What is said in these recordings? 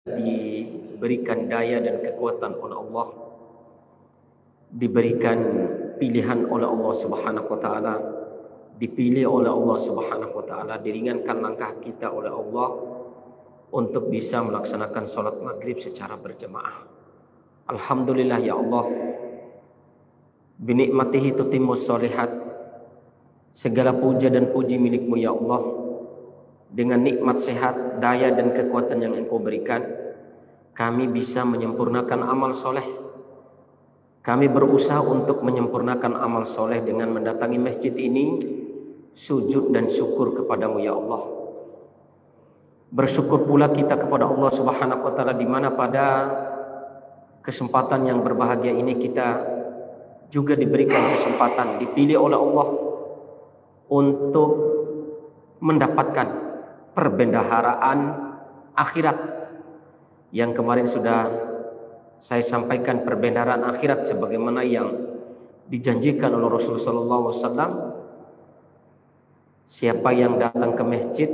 diberikan daya dan kekuatan oleh Allah, diberikan pilihan oleh Allah Subhanahu wa taala, dipilih oleh Allah Subhanahu wa taala, diringankan langkah kita oleh Allah untuk bisa melaksanakan salat maghrib secara berjemaah. Alhamdulillah ya Allah, binikmatihi tutimmus sholihat. Segala puja dan puji milik-Mu ya Allah. Dengan nikmat sehat, daya dan kekuatan yang Engkau berikan, kami bisa menyempurnakan amal soleh. Kami berusaha untuk menyempurnakan amal soleh dengan mendatangi masjid ini, sujud dan syukur kepada-Mu ya Allah. Bersyukur pula kita kepada Allah Subhanahu wa taala di mana pada kesempatan yang berbahagia ini kita juga diberikan kesempatan, dipilih oleh Allah untuk mendapatkan perbendaharaan akhirat. Yang kemarin sudah saya sampaikan, perbendaharaan akhirat sebagaimana yang dijanjikan oleh Rasulullah SAW. Siapa yang datang ke masjid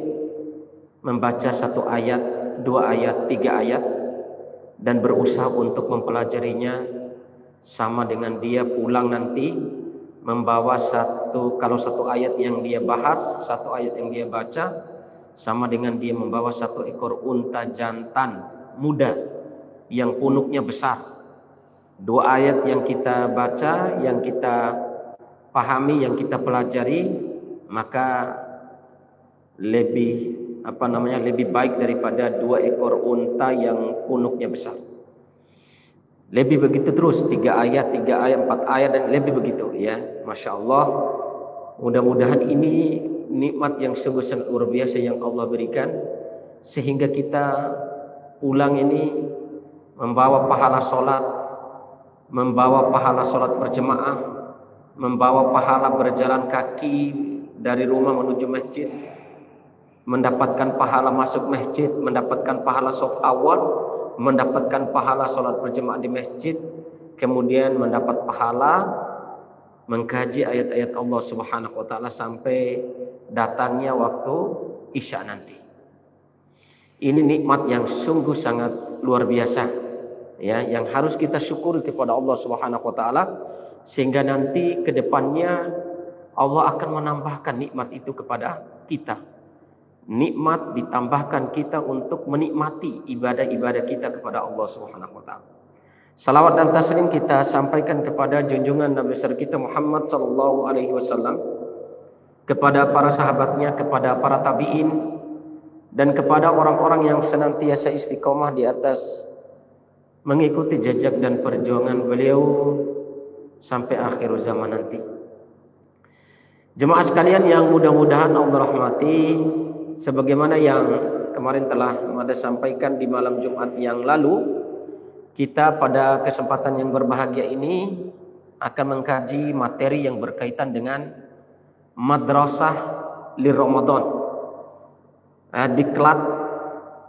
membaca 1 ayat, 2 ayat, 3 ayat dan berusaha untuk mempelajarinya, sama dengan dia pulang nanti membawa kalau 1 ayat yang dia bahas, 1 ayat yang dia baca, sama dengan dia membawa 1 ekor unta jantan muda yang punuknya besar. 2 ayat yang kita baca, yang kita pahami, yang kita pelajari, maka lebih baik daripada 2 ekor unta yang punuknya besar. Lebih begitu terus, 3 ayat, 4 ayat dan lebih begitu ya. Masya Allah. Mudah-mudahan ini nikmat yang sungguh sangat luar biasa yang Allah berikan, sehingga kita pulang ini membawa pahala solat, membawa pahala solat berjemaah, membawa pahala berjalan kaki dari rumah menuju masjid, mendapatkan pahala masuk masjid, mendapatkan pahala shaf awal, mendapatkan pahala solat berjemaah di masjid, kemudian mendapat pahala mengkaji ayat-ayat Allah Subhanahu wa taala sampai datangnya waktu Isya nanti. Ini nikmat yang sungguh sangat luar biasa ya, yang harus kita syukuri kepada Allah Subhanahu wa taala, sehingga nanti ke depannya Allah akan menambahkan nikmat itu kepada kita. Nikmat ditambahkan kita untuk menikmati ibadah-ibadah kita kepada Allah Subhanahu wa taala. Salawat dan taslim kita sampaikan kepada junjungan Nabi besar kita Muhammad sallallahu alaihi wasallam, kepada para sahabatnya, kepada para tabi'in, dan kepada orang-orang yang senantiasa istiqomah di atas mengikuti jejak dan perjuangan beliau sampai akhir zaman nanti. Jemaah sekalian yang mudah-mudahan Allah rahmati, sebagaimana yang kemarin telah Mada sampaikan di malam Jumat yang lalu, kita pada kesempatan yang berbahagia ini akan mengkaji materi yang berkaitan dengan madrasah li Ramadan, diklat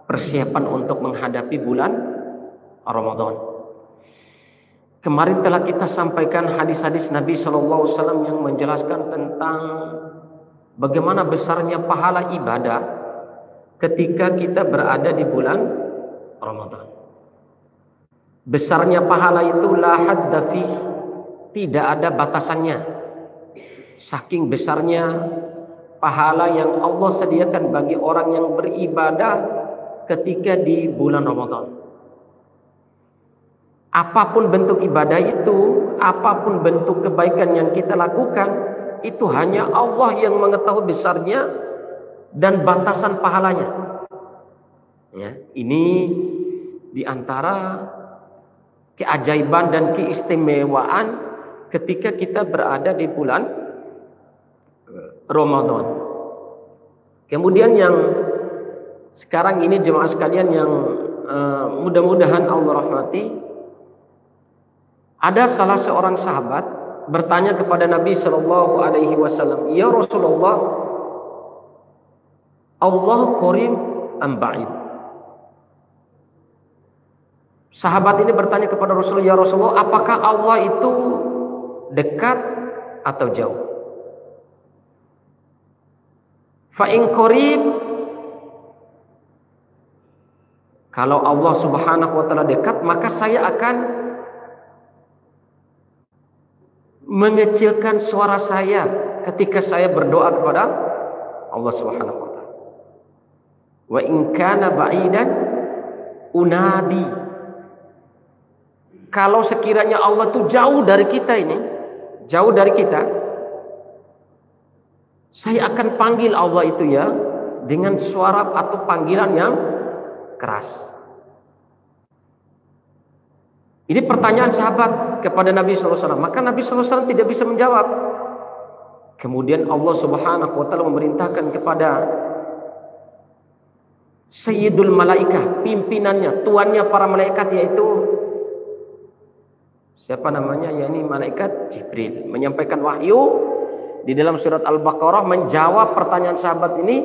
persiapan untuk menghadapi bulan Ramadan. Kemarin telah kita sampaikan hadis-hadis Nabi SAW yang menjelaskan tentang bagaimana besarnya pahala ibadah ketika kita berada di bulan Ramadan. Besarnya pahala itu la hadda fih, tidak ada batasannya. Saking besarnya pahala yang Allah sediakan bagi orang yang beribadah ketika di bulan Ramadan. Apapun bentuk ibadah itu, apapun bentuk kebaikan yang kita lakukan, itu hanya Allah yang mengetahui besarnya dan batasan pahalanya. Ya, ini di antara keajaiban dan keistimewaan ketika kita berada di bulan Ramadan. Kemudian yang sekarang ini jemaah sekalian yang mudah-mudahan Allah rahmati, ada salah seorang sahabat bertanya kepada Nabi sallallahu alaihi wasallam, "Ya Rasulullah, Allah qarib am ba'id?" Sahabat ini bertanya kepada Rasulullah, "Ya Rasulullah, apakah Allah itu dekat atau jauh?" Fa in qarib Kalau Allah Subhanahu wa taala dekat, maka saya akan mengecilkan suara saya ketika saya berdoa kepada Allah Subhanahu wa taala. Wa in kana ba'idan unadi. Kalau sekiranya Allah itu jauh dari kita ini, jauh dari kita, saya akan panggil Allah itu ya dengan suara atau panggilan yang keras. Ini pertanyaan sahabat kepada Nabi SAW. Maka Nabi SAW tidak bisa menjawab. Kemudian Allah Subhanahu wa taala memerintahkan kepada Sayyidul Malaikah, pimpinannya, tuannya para malaikat, yaitu siapa namanya? Ya, ini malaikat Jibril, menyampaikan wahyu di dalam surat Al-Baqarah, menjawab pertanyaan sahabat ini.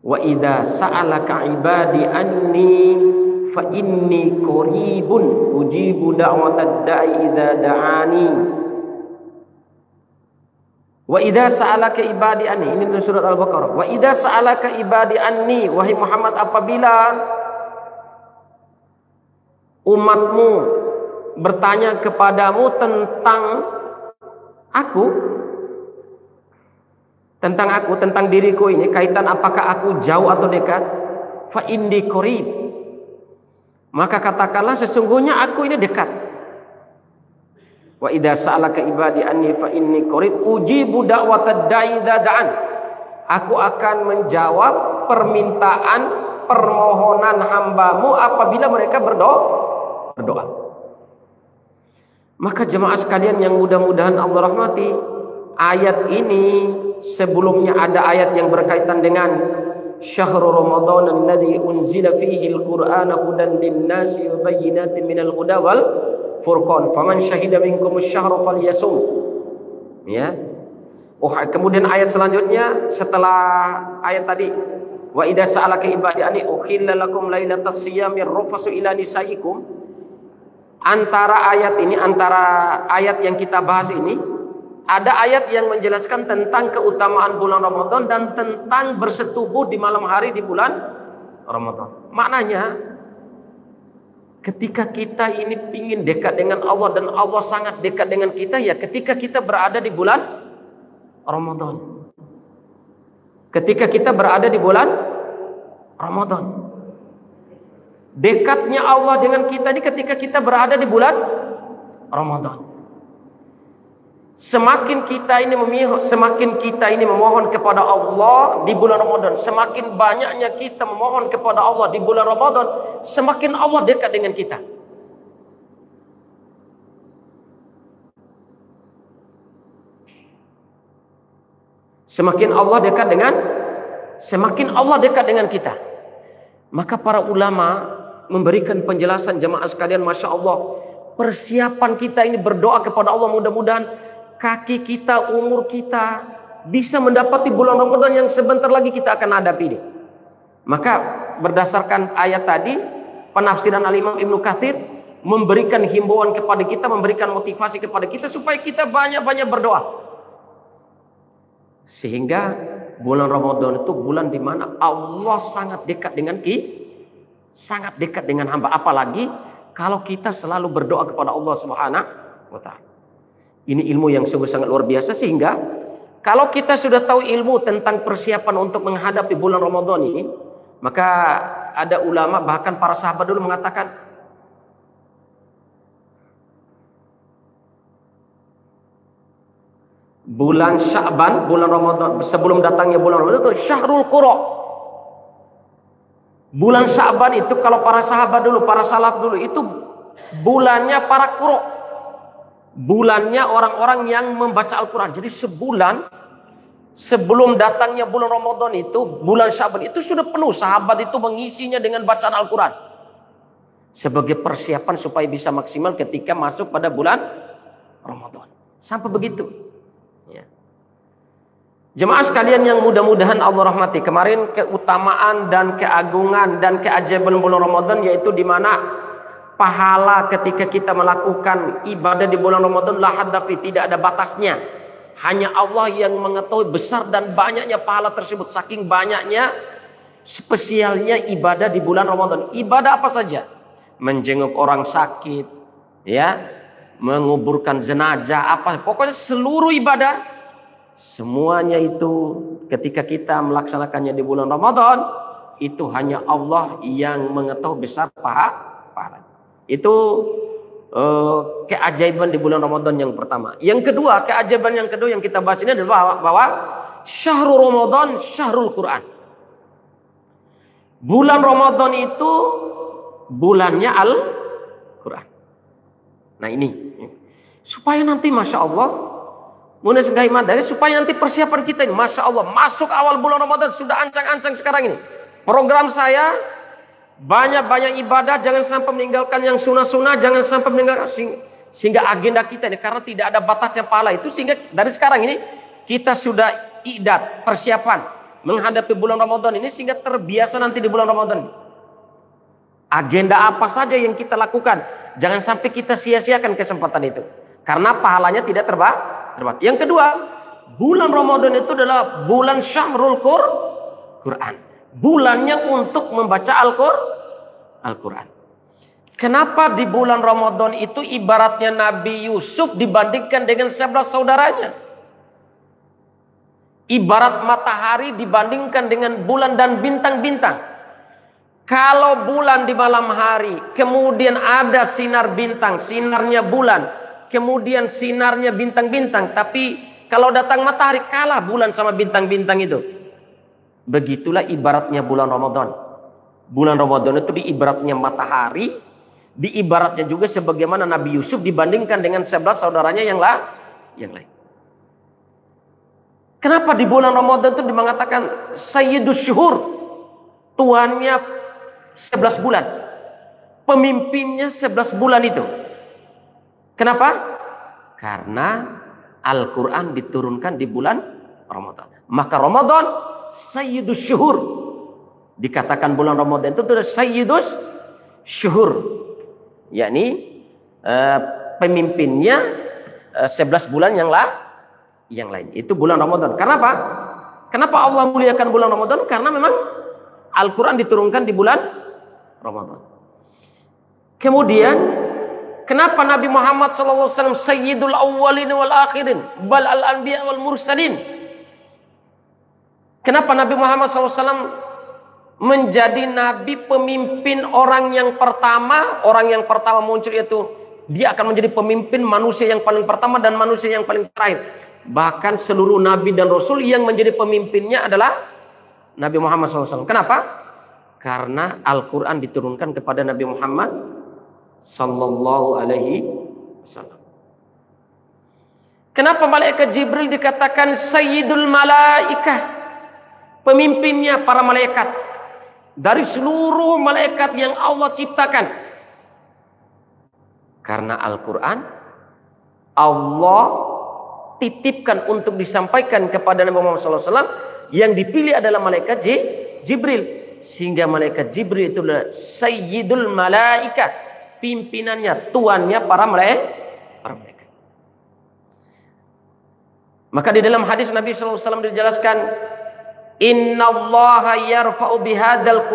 Wa idza sa'alaka ibadi anni fa inni qaribun ujibu da'watad da'i idza da'ani. Wa idza sa'alaka ibadi anni, ini dalam surat Al-Baqarah. Wa idza sa'alaka ibadi anni, wahai Muhammad, apabila umatmu bertanya kepadamu tentang aku, tentang diriku ini, kaitan apakah aku jauh atau dekat, fa inni qarib, maka katakanlah sesungguhnya aku ini dekat. Wa idza sa'alaka ibadi anni fa inni qarib ujibu da'watad da'i idza da'an, aku akan menjawab permintaan permohonan hambamu apabila mereka berdoa. Maka jemaah sekalian yang mudah-mudahan Allah rahmati, ayat ini sebelumnya ada ayat yang berkaitan dengan syahrul Ramadan alladzi unzila fihi al-Qur'ana hudan lin-nasi wa bayyinatin minal huda wal furqan faman syahida minkum asy-syahra falyasum. Ya. Kemudian ayat selanjutnya setelah ayat tadi, wa idza sa'alaka ibadi anni uhilla lakum lailatas siyami rafasu ila nisaikum. Antara ayat yang kita bahas ini, ada ayat yang menjelaskan tentang keutamaan bulan Ramadan dan tentang bersetubuh di malam hari di bulan Ramadan. Maknanya, ketika kita ini ingin dekat dengan Allah dan Allah sangat dekat dengan kita, ya ketika kita berada di bulan Ramadan. Ketika kita berada di bulan Ramadan. Dekatnya Allah dengan kita ini ketika kita berada di bulan Ramadan. Semakin kita ini memohon kepada Allah di bulan Ramadan, semakin banyaknya kita memohon kepada Allah di bulan Ramadan, semakin Allah dekat dengan kita. Semakin Allah dekat dengan kita. Maka para ulama memberikan penjelasan, jemaah sekalian, Masya Allah, persiapan kita ini berdoa kepada Allah, mudah-mudahan kaki kita, umur kita bisa mendapati bulan Ramadan yang sebentar lagi kita akan hadapi ini. Maka berdasarkan ayat tadi, penafsiran Al-Imam Ibnu Katsir memberikan himbauan kepada kita, memberikan motivasi kepada kita supaya kita banyak-banyak berdoa. Sehingga bulan Ramadan itu bulan di mana Allah sangat dekat dengan kita, sangat dekat dengan hamba. Apalagi kalau kita selalu berdoa kepada Allah Subhanahu wa taala. Ini ilmu yang sungguh sangat luar biasa, sehingga kalau kita sudah tahu ilmu tentang persiapan untuk menghadapi bulan Ramadan ini, maka ada ulama, bahkan para sahabat dulu mengatakan, bulan Sya'ban, bulan Ramadan, sebelum datangnya bulan Ramadan itu syahrul qura. Bulan Sya'ban itu kalau para sahabat dulu, para salaf dulu, itu bulannya para qura. Bulannya orang-orang yang membaca Al-Quran. Jadi sebulan sebelum datangnya bulan Ramadan itu, bulan Sya'ban itu sudah penuh. Sahabat itu mengisinya dengan bacaan Al-Quran sebagai persiapan supaya bisa maksimal ketika masuk pada bulan Ramadan. Sampai begitu ya. Jemaah sekalian yang mudah-mudahan Allah rahmati, kemarin keutamaan dan keagungan dan keajaiban bulan Ramadan, yaitu di mana pahala ketika kita melakukan ibadah di bulan Ramadan la haddafi, tidak ada batasnya. Hanya Allah yang mengetahui besar dan banyaknya pahala tersebut. Saking banyaknya, spesialnya ibadah di bulan Ramadan. Ibadah apa saja? Menjenguk orang sakit, ya, menguburkan jenazah, apa, pokoknya seluruh ibadah, semuanya itu ketika kita melaksanakannya di bulan Ramadan, itu hanya Allah yang mengetahui besar pahala. Itu keajaiban di bulan Ramadan yang pertama. Yang kedua, keajaiban yang kedua yang kita bahas ini adalah bahwa syahrul Ramadan syahrul Quran. Bulan Ramadan itu bulannya Al-Quran. Nah ini supaya nanti Masya Allah supaya nanti persiapan kita ini Masya Allah masuk awal bulan Ramadan sudah ancang-ancang sekarang ini. Program saya banyak-banyak ibadah, jangan sampai meninggalkan yang sunnah-sunnah, jangan sampai meninggalkan, sehingga agenda kita ini karena tidak ada batasnya pahala itu, sehingga dari sekarang ini kita sudah i'dad, persiapan menghadapi bulan Ramadan ini, sehingga terbiasa nanti di bulan Ramadan. Agenda apa saja yang kita lakukan, jangan sampai kita sia-siakan kesempatan itu, karena pahalanya tidak terbatas. Yang kedua, bulan Ramadan itu adalah bulan syahrul Quran, bulannya untuk membaca Al-Quran. Kenapa di bulan Ramadan itu ibaratnya Nabi Yusuf dibandingkan dengan 11 saudaranya? Ibarat matahari dibandingkan dengan bulan dan bintang-bintang. Kalau bulan di malam hari, kemudian ada sinar bintang, sinarnya bulan, kemudian sinarnya bintang-bintang, tapi kalau datang matahari kalah bulan sama bintang-bintang itu. Begitulah ibaratnya bulan Ramadan. Bulan Ramadan itu diibaratnya matahari, diibaratnya juga sebagaimana Nabi Yusuf dibandingkan dengan 11 saudaranya yang lain. Kenapa di bulan Ramadan itu mengatakan Sayyidus Syuhur, tuannya 11 bulan, pemimpinnya 11 bulan itu. Kenapa? Karena Al-Quran diturunkan di bulan Ramadan. Maka Ramadan Sayyidus Syuhur, dikatakan bulan Ramadan itu adalah Sayyidus Syuhur, yakni pemimpinnya 11 bulan yang lain. Itu bulan Ramadan. Kenapa? Kenapa Allah muliakan bulan Ramadan? Karena memang Al-Quran diturunkan di bulan Ramadan. Kemudian kenapa Nabi Muhammad SAW Sayyidul Awwalin wal Akhirin bal al-anbiya wal mursalin? Kenapa Nabi Muhammad SAW menjadi Nabi pemimpin orang yang pertama? Orang yang pertama muncul itu dia akan menjadi pemimpin manusia yang paling pertama dan manusia yang paling terakhir. Bahkan seluruh Nabi dan Rasul yang menjadi pemimpinnya adalah Nabi Muhammad SAW. Kenapa? Karena Al-Quran diturunkan kepada Nabi Muhammad Sallallahu Alaihi Wasallam. Kenapa malaikat Jibril dikatakan Sayyidul Malaikah, pemimpinnya para malaikat dari seluruh malaikat yang Allah ciptakan? Karena Al-Quran Allah titipkan untuk disampaikan kepada Nabi Muhammad SAW, yang dipilih adalah malaikat Jibril, sehingga malaikat Jibril itu adalah Sayyidul Malaikah, pimpinannya, tuannya para malaikat. Maka di dalam hadis Nabi SAW dijelaskan, Innallaha yarfa'u bihadzal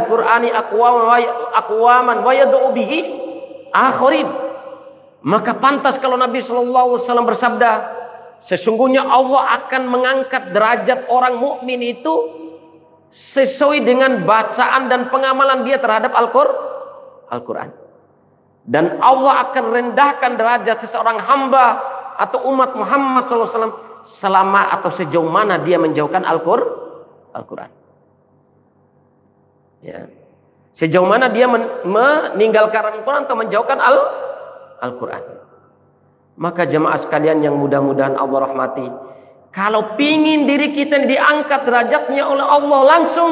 Qur'ani aqwaman wa yad'u bihi akharin. Maka pantas kalau Nabi SAW bersabda, sesungguhnya Allah akan mengangkat derajat orang mukmin itu sesuai dengan bacaan dan pengamalan dia terhadap Al-Quran. Dan Allah akan rendahkan derajat seseorang hamba atau umat Muhammad SAW selama atau sejauh mana dia menjauhkan Al-Quran. Ya. Sejauh mana dia meninggalkan Al-Quran atau menjauhkan Al-Quran. Maka jemaah sekalian yang mudah-mudahan Allah rahmati, kalau pingin diri kita diangkat derajatnya oleh Allah langsung,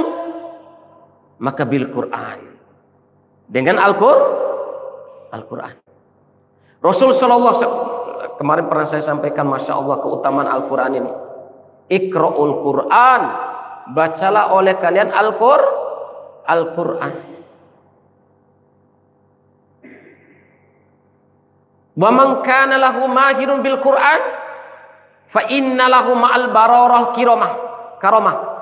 maka bil Quran, dengan Al-Quran. Rasul sallallahu alaihi wasallam kemarin pernah saya sampaikan, Masya Allah, keutamaan Al-Quran ini. Iqra'ul Quran, bacalah oleh kalian Al-Quran. Wa man kana lahu mahirun bil Quran fa inna lahu ma'al bararah kiramah. karamah.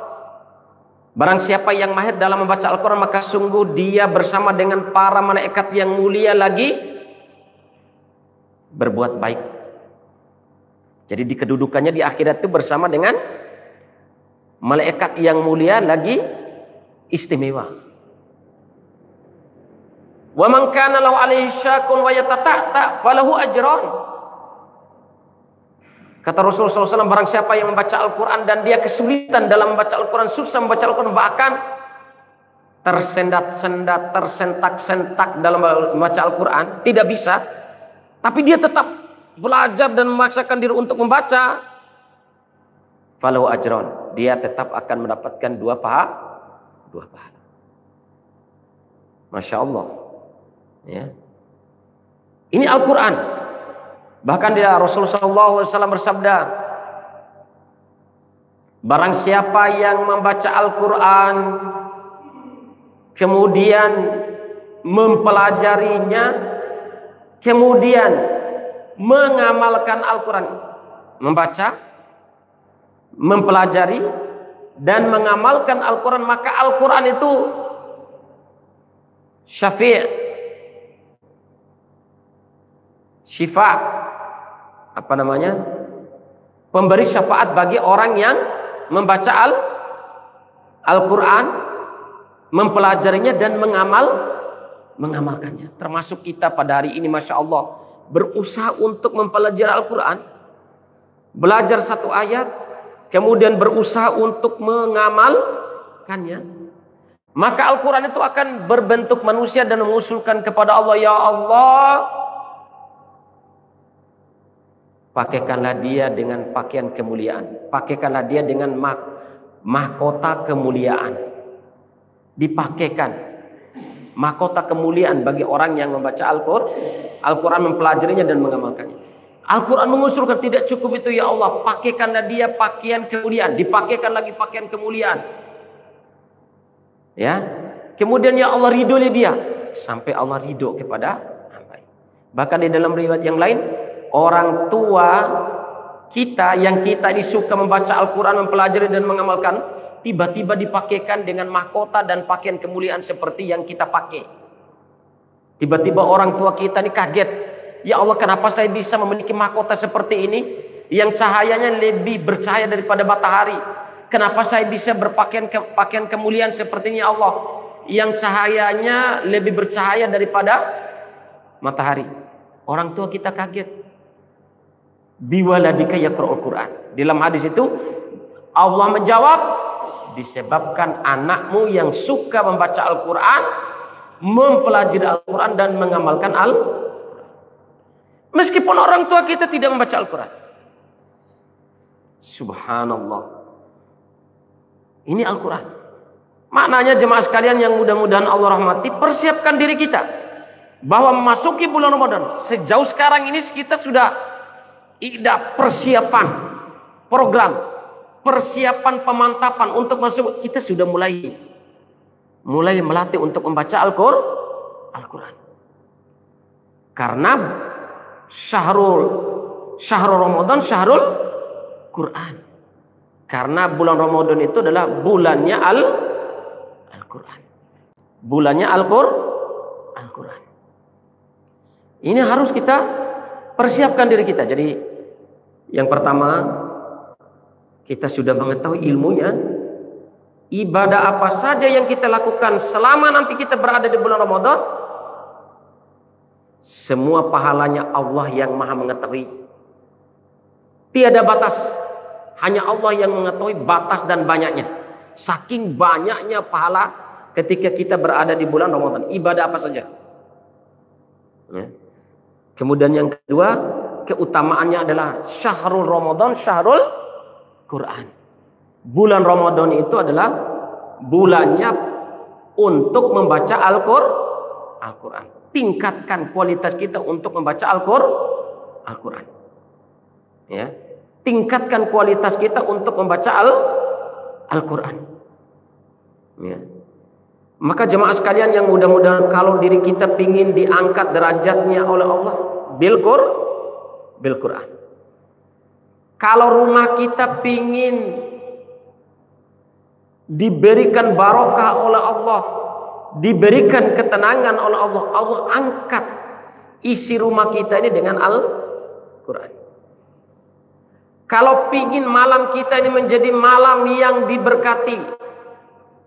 Barang siapa yang mahir dalam membaca Al-Quran, maka sungguh dia bersama dengan para malaikat yang mulia lagi berbuat baik. Jadi di kedudukannya di akhirat itu bersama dengan malaikat yang mulia lagi istimewa. Wa man kana lahu alaihi syakun wa yatata'ta falahu ajran. Kata Rasulullah SAW, barang siapa yang membaca Al-Quran dan dia kesulitan dalam membaca Al-Quran, susah membaca Al-Quran, bahkan tersendat-sendat, tersentak-sentak dalam membaca Al-Quran, tidak bisa, tapi dia tetap belajar dan memaksakan diri untuk membaca, falahu ajron, dia tetap akan mendapatkan dua pahala. Masya Allah. Ya. Ini Al-Quran. Bahkan dia Rasulullah SAW bersabda, barang siapa yang membaca Al-Quran kemudian mempelajarinya, kemudian mengamalkan Al-Quran, membaca, mempelajari dan mengamalkan Al-Quran, maka Al-Quran itu syifa, apa namanya, pemberi syafaat bagi orang yang membaca Al-Quran, mempelajarinya dan mengamalkannya. Termasuk kita pada hari ini, Masya Allah, berusaha untuk mempelajari Al-Quran, belajar satu ayat, kemudian berusaha untuk mengamalkannya, maka Al-Quran itu akan berbentuk manusia dan mengusulkan kepada Allah, ya Allah, pakaikanlah dia dengan pakaian kemuliaan, pakaikanlah dia dengan mahkota kemuliaan. Dipakaikan mahkota kemuliaan bagi orang yang membaca Al-Quran, mempelajarinya dan mengamalkannya. Al-Quran mengusulkan, tidak cukup itu ya Allah, pakaikanlah dia pakaian kemuliaan, dipakaikan lagi pakaian kemuliaan. Ya, kemudian ya Allah ridhoi dia, sampai Allah ridho kepada hamba. Bahkan di dalam riwayat yang lain, orang tua kita yang kita ini suka membaca Al-Quran, mempelajari dan mengamalkan, tiba-tiba dipakaikan dengan mahkota dan pakaian kemuliaan seperti yang kita pakai. Tiba-tiba orang tua kita ini kaget, ya Allah, kenapa saya bisa memiliki mahkota seperti ini yang cahayanya lebih bercahaya daripada matahari? Kenapa saya bisa pakaian kemuliaan seperti ini, ya Allah, yang cahayanya lebih bercahaya daripada matahari? Orang tua kita kaget. Biwaladika yaqra'ul Quran. Dalam hadis itu Allah menjawab, disebabkan anakmu yang suka membaca Al-Quran, mempelajari Al-Quran dan mengamalkan Al-Quran. Meskipun orang tua kita tidak membaca Al-Quran. Subhanallah. Ini Al-Quran. Maknanya jemaah sekalian yang mudah-mudahan Allah rahmati, persiapkan diri kita bahwa memasuki bulan Ramadan. Sejauh sekarang ini kita sudah ada persiapan program, persiapan pemantapan untuk masuk. Kita sudah mulai melatih untuk membaca Al-Quran. Karena syahrul Ramadan syahrul Quran. Karena bulan Ramadan itu adalah bulannya Al-Quran. Bulannya Al-Quran. Ini harus kita persiapkan diri kita. Jadi yang pertama, kita sudah mengetahui ilmunya. Ibadah apa saja yang kita lakukan selama nanti kita berada di bulan Ramadan, semua pahalanya Allah yang maha mengetahui. Tiada batas. Hanya Allah yang mengetahui batas dan banyaknya. Saking banyaknya pahala ketika kita berada di bulan Ramadan. Ibadah apa saja. Ya. Kemudian yang kedua, keutamaannya adalah syahrul Ramadan, syahrul Quran. Bulan Ramadan itu adalah bulannya untuk membaca Al-Quran. Tingkatkan kualitas kita untuk membaca Al-Quran. Ya. Tingkatkan kualitas kita untuk membaca Al-Quran. Ya. Maka jemaah sekalian yang mudah-mudahan kalau diri kita pingin diangkat derajatnya oleh Allah bil Quran. Kalau rumah kita pingin diberikan barokah oleh Allah, diberikan ketenangan oleh Allah. Allah angkat isi rumah kita ini dengan Al-Quran. Kalau pingin malam kita ini menjadi malam yang diberkati,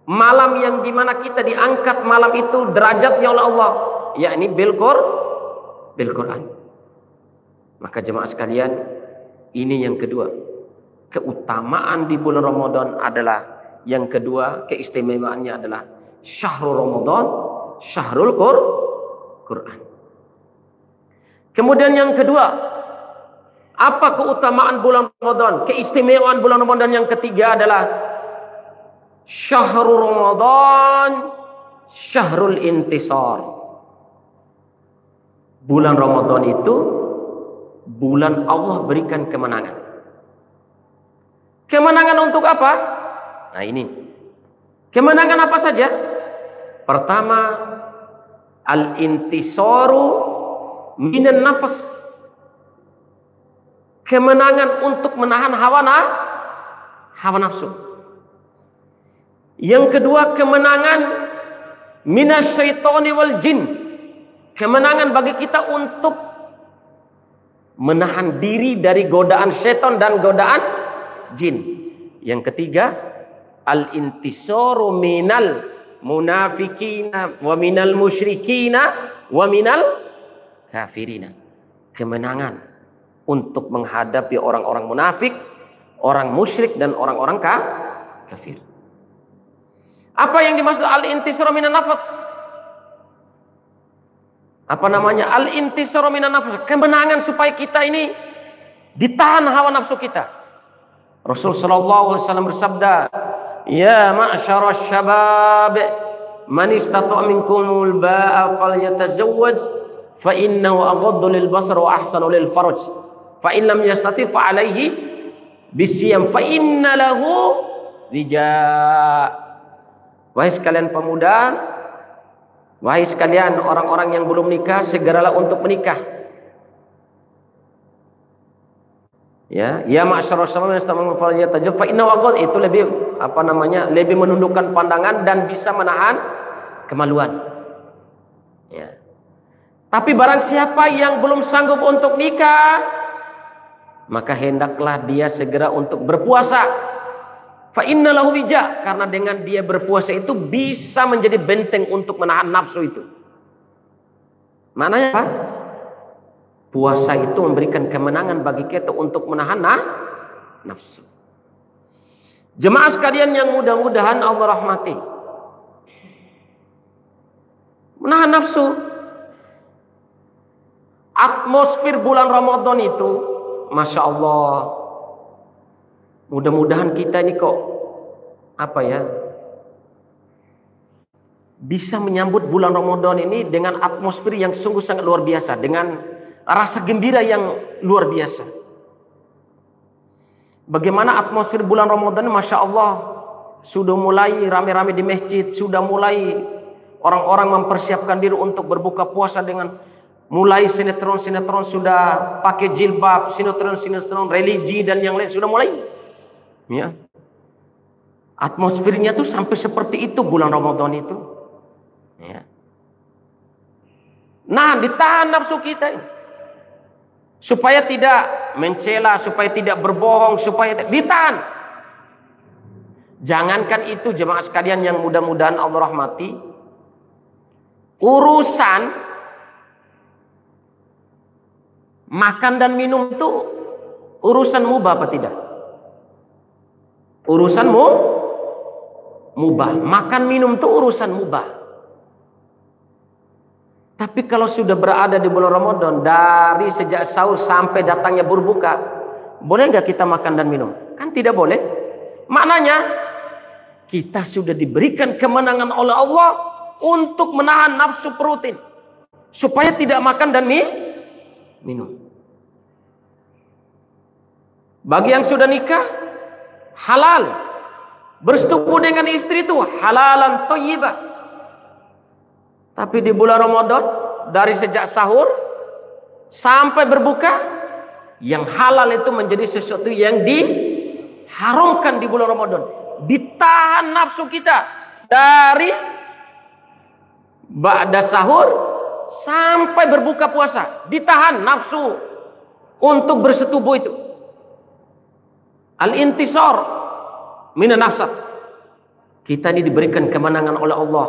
malam yang dimana kita diangkat malam itu derajatnya oleh Allah, yakni bil Quran. Maka jemaah sekalian, ini yang kedua, keutamaan di bulan Ramadan adalah, yang kedua keistimewaannya adalah syahrul Ramadan, syahrul Quran. Kemudian yang kedua, apa keutamaan bulan Ramadan? Keistimewaan bulan Ramadan yang ketiga adalah syahrul Ramadan, syahrul intisar. Bulan Ramadan itu bulan Allah berikan kemenangan. Kemenangan untuk apa? Nah ini. Kemenangan apa saja? Pertama, al-intisaru minan nafas. Kemenangan untuk menahan hawa nafsu. Yang kedua, kemenangan minasyaitoni wal jin. Kemenangan bagi kita untuk menahan diri dari godaan syaitan dan godaan jin. Yang ketiga, al-intisaru minal munafikina wa minal musyrikina wa minal kafirina. Kemenangan untuk menghadapi orang-orang munafik, orang musyrik dan orang-orang kafir. Apa yang dimaksud al-intisar minan nafas? Apa namanya? Al-intisar minan nafas, kemenangan supaya kita ini ditahan hawa nafsu kita. Rasul sallallahu alaihi wasallam bersabda, "Ya ma'syaras syabab, man istata'a minkumul ba'a falyatazawwaj, fa innahu aghaddu lil basar wa ahsanu lil farj. Fa in lam yastati fa alaihi bisyam fa inna lahu rija." Wahai sekalian pemuda, wahai sekalian orang-orang yang belum nikah, segeralah untuk menikah. Ya ma'syarus syabab fa innahu aghad, itu lebih lebih menundukkan pandangan dan bisa menahan kemaluan. Ya. Tapi barang siapa yang belum sanggup untuk nikah, maka hendaklah dia segera untuk berpuasa. Fa innalahu wija, karena dengan dia berpuasa itu bisa menjadi benteng untuk menahan nafsu itu. Maknanya apa? Puasa itu memberikan kemenangan bagi kita untuk menahan nafsu. Jemaah sekalian yang mudah-mudahan Allah rahmati, menahan nafsu. Atmosfer bulan Ramadan itu, Masya Allah, mudah-mudahan kita ini bisa menyambut bulan Ramadan ini dengan atmosfer yang sungguh sangat luar biasa, dengan rasa gembira yang luar biasa. Bagaimana atmosfer bulan Ramadan, Masya Allah, sudah mulai rame-rame di masjid, sudah mulai orang-orang mempersiapkan diri untuk berbuka puasa dengan mulai sinetron-sinetron sudah pakai jilbab, sinetron religi dan yang lain sudah mulai. Ya. Atmosfernya tuh sampai seperti itu bulan Ramadan itu. Ya. Nah, ditahan nafsu kita ini. Supaya tidak mencela, supaya tidak berbohong, supaya ditahan. Jangankan itu jemaah sekalian yang mudah-mudahan Allah rahmati, urusan makan dan minum itu urusan mubah apa tidak? Urusan mubah. Makan minum itu urusan mubah. Tapi kalau sudah berada di bulan Ramadan, dari sejak sahur sampai datangnya berbuka, boleh nggak kita makan dan minum? Kan tidak boleh. Maknanya kita sudah diberikan kemenangan oleh Allah untuk menahan nafsu perut supaya tidak makan dan minum. Bagi yang sudah nikah, halal bersetubuh dengan istri itu halalan thayyibah. Tapi di bulan Ramadan, dari sejak sahur sampai berbuka, yang halal itu menjadi sesuatu yang diharamkan di bulan Ramadan. ditahan nafsu kita dari ba'da sahur sampai berbuka puasa, ditahan nafsu untuk bersetubuh itu. Al-intisar minan nafs. Kita ini diberikan kemenangan oleh Allah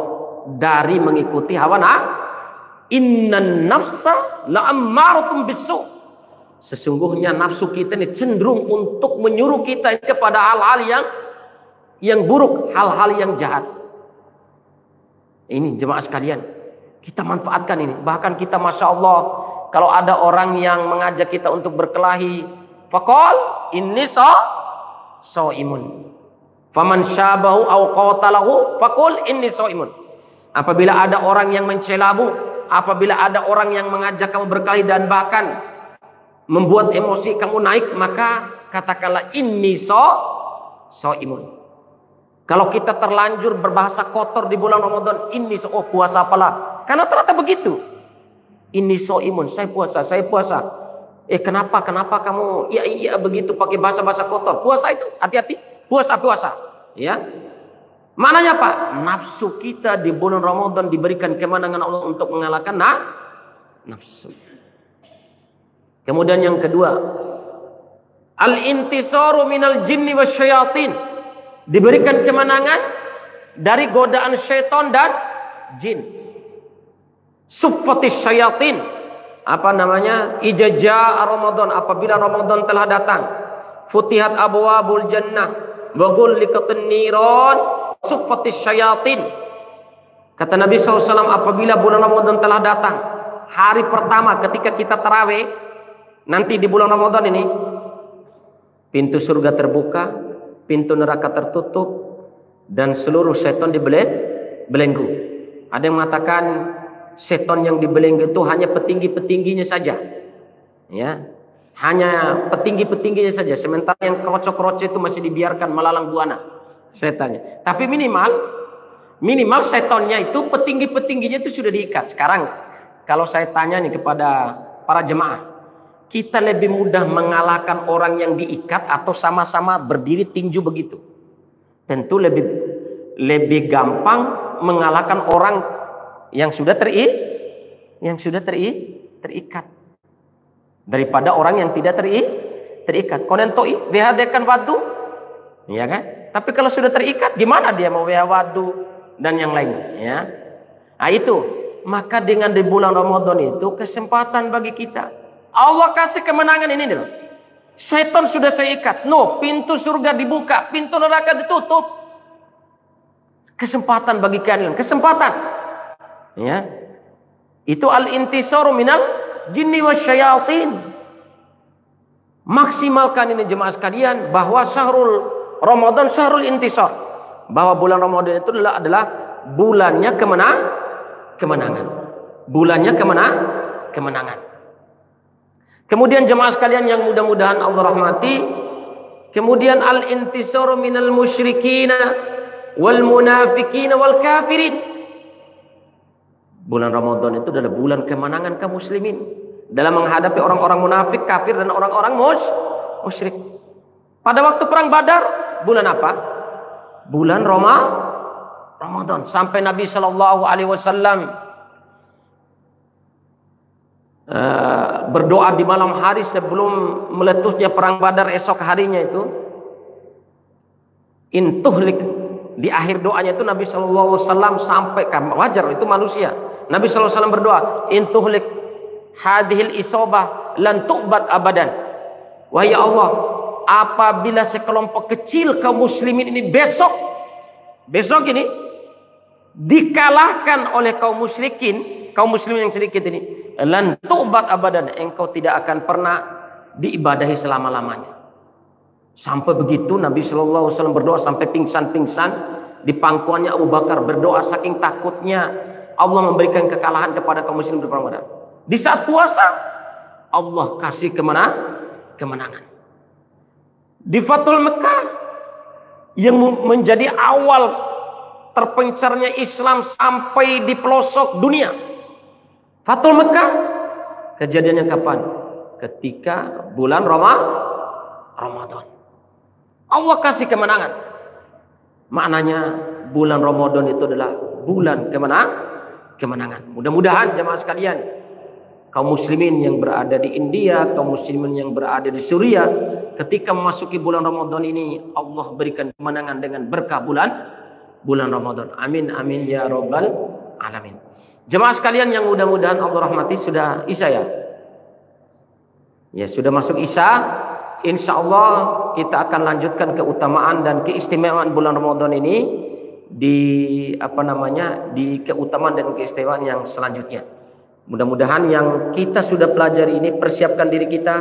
dari mengikuti hawa nafsu. Innan nafsa la'ammaratun bisu. Sesungguhnya nafsu kita ini cenderung untuk menyuruh kita kepada hal-hal yang buruk, hal-hal yang jahat. Ini jemaah sekalian, kita manfaatkan ini. Bahkan kita, masya Allah, kalau ada orang yang mengajak kita untuk berkelahi, faqal inni shaimun. Faman syabahu aw qatalahu faqul inni shaimun. Apabila ada orang yang mencelamu, apabila ada orang yang mengajak kamu berkelahi dan bahkan membuat emosi kamu naik, maka katakanlah inni shaimun. Kalau kita terlanjur berbahasa kotor di bulan Ramadan, ini puasa apalah? Karena ternyata begitu. Ini shaimun, saya puasa. Kenapa kamu iya begitu pakai bahasa kotor? Puasa itu hati-hati, puasa. Ya. Maknanya apa? Nafsu kita di bulan Ramadan diberikan kemenangan Allah untuk mengalahkan nafsu. Kemudian yang kedua, al-intisaru minal jinni wasyayatin. Diberikan kemenangan dari godaan syaitan dan jin. Suffatis syayatin. Apa namanya? Ijajah Ramadan. Apabila Ramadan telah datang. Futihat abwabul jannah. Wa ghulliqatin niran. Suffatis syayatin. Kata Nabi SAW, apabila bulan Ramadan telah datang, hari pertama ketika kita tarawih, nanti di bulan Ramadan ini, pintu surga terbuka, pintu neraka tertutup, dan seluruh setan dibelenggu. Ada yang mengatakan setan yang dibelenggu itu hanya petinggi-petingginya saja, ya, hanya petinggi-petingginya saja. Sementara yang kroco-kroco itu masih dibiarkan melalang buana setannya. Tapi minimal setannya itu petinggi-petingginya itu sudah diikat. Sekarang kalau saya tanya nih kepada para jemaah, kita lebih mudah mengalahkan orang yang diikat atau sama-sama berdiri tinju begitu? Tentu lebih gampang mengalahkan orang yang sudah terikat daripada orang yang tidak terikat. Konentoi vehadekan wadu, ya kan? Tapi kalau sudah terikat, gimana dia mau wadu dan yang lainnya? Ya, nah itu. Maka dengan di bulan Ramadan itu kesempatan bagi kita. Allah kasih kemenangan ini loh. Setan sudah saya ikat. Pintu surga dibuka, pintu neraka ditutup. Kesempatan bagi kalian, kesempatan. Ya. Itu al-intisaru minal jinni wasyayatin. Maksimalkan ini jemaah sekalian, bahwa syahrul Ramadan syahrul intisar. Bahwa bulan Ramadan itu adalah bulannya kemenangan. Bulannya kemenangan. Kemudian jemaah sekalian yang mudah-mudahan Allah rahmati, kemudian al-intisaru minal musyrikina wal munafikina wal kafirin. Bulan Ramadan itu adalah bulan kemenangan kaum muslimin dalam menghadapi orang-orang munafik, kafir, dan orang-orang musyrik. Pada waktu perang Badar, bulan apa? Bulan Ramadan. Sampai Nabi SAW berdoa di malam hari sebelum meletusnya perang Badar esok harinya itu, intuhlik, di akhir doanya itu Nabi SAW sampaikan, wajar itu manusia, Nabi SAW berdoa, intuhlik hadhil isobah lan tu'bad abadan. Wahai Allah, apabila sekelompok kecil kaum muslimin ini besok ini dikalahkan oleh kaum muslimin yang sedikit ini, lan tu'bad abadan, engkau tidak akan pernah diibadahi selama-lamanya. Sampai begitu Nabi SAW berdoa sampai pingsan-pingsan di pangkuannya Abu Bakar, berdoa saking takutnya Allah memberikan kekalahan kepada kaum muslim di perang Badar. Di saat puasa Allah kasih kemenangan. Di Fathul Mekah yang menjadi awal terpencarnya Islam sampai di pelosok dunia, Fathul Mekah kejadiannya kapan? Ketika bulan Ramadan. Allah kasih kemenangan. Maknanya bulan Ramadan itu adalah bulan kemenangan. Mudah-mudahan jemaah sekalian, kaum muslimin yang berada di India, kaum muslimin yang berada di Suriah, ketika memasuki bulan Ramadan ini, Allah berikan kemenangan dengan berkah bulan Ramadan. Amin amin ya rabbal alamin. Jemaah sekalian yang mudah-mudahan Allah rahmati, sudah Isya ya? Ya, sudah masuk Isya. Insyaallah kita akan lanjutkan keutamaan dan keistimewaan bulan Ramadan ini di di keutamaan dan keistimewaan yang selanjutnya. Mudah-mudahan yang kita sudah pelajari ini, persiapkan diri kita,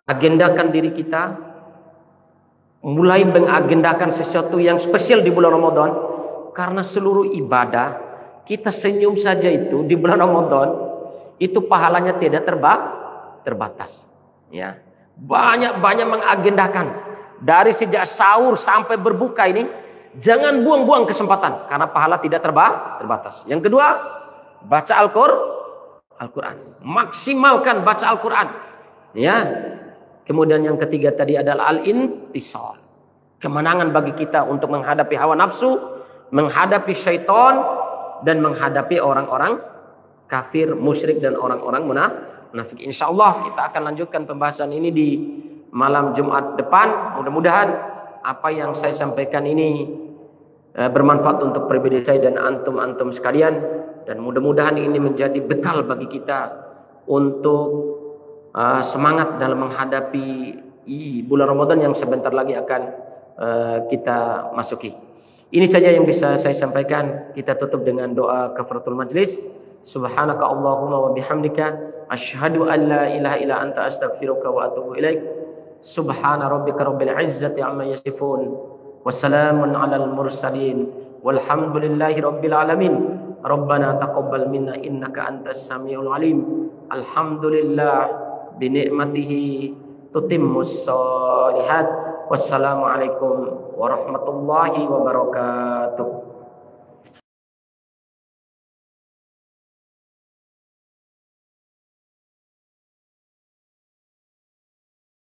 agendakan diri kita, mulai mengagendakan sesuatu yang spesial di bulan Ramadan, karena seluruh ibadah kita senyum saja itu di bulan Ramadan itu pahalanya tidak terbatas. Ya, banyak mengagendakan dari sejak sahur sampai berbuka ini, jangan buang-buang kesempatan karena pahala tidak terbatas. Yang kedua, baca Al-Quran, maksimalkan baca Al-Quran. Ya. Kemudian yang ketiga tadi adalah al-intisar, kemenangan bagi kita untuk menghadapi hawa nafsu, menghadapi syaitan, dan menghadapi orang-orang kafir, musyrik, dan orang-orang munafik. Insyaallah kita akan lanjutkan pembahasan ini di malam Jumat depan. Mudah-mudahan apa yang saya sampaikan ini bermanfaat untuk pribadi saya dan antum sekalian, dan mudah-mudahan ini menjadi bekal bagi kita untuk semangat dalam menghadapi bulan Ramadan yang sebentar lagi akan kita masuki. Ini saja yang bisa saya sampaikan. Kita tutup dengan doa kafaratul majlis. Subhanaka Allahumma wa bihamdika asyhadu an la ilaha illa anta astaghfiruka wa atubu ilaik. Subhana rabbika rabbil izzati amma yasifun. Wassalamun alal mursalin. Walhamdulillahi rabbil alamin. Rabbana taqabbal minna innaka antas samiul alim. Alhamdulillah bi ni'matihi tutimmus shalihat. Wassalamualaikum warahmatullahi wabarakatuh.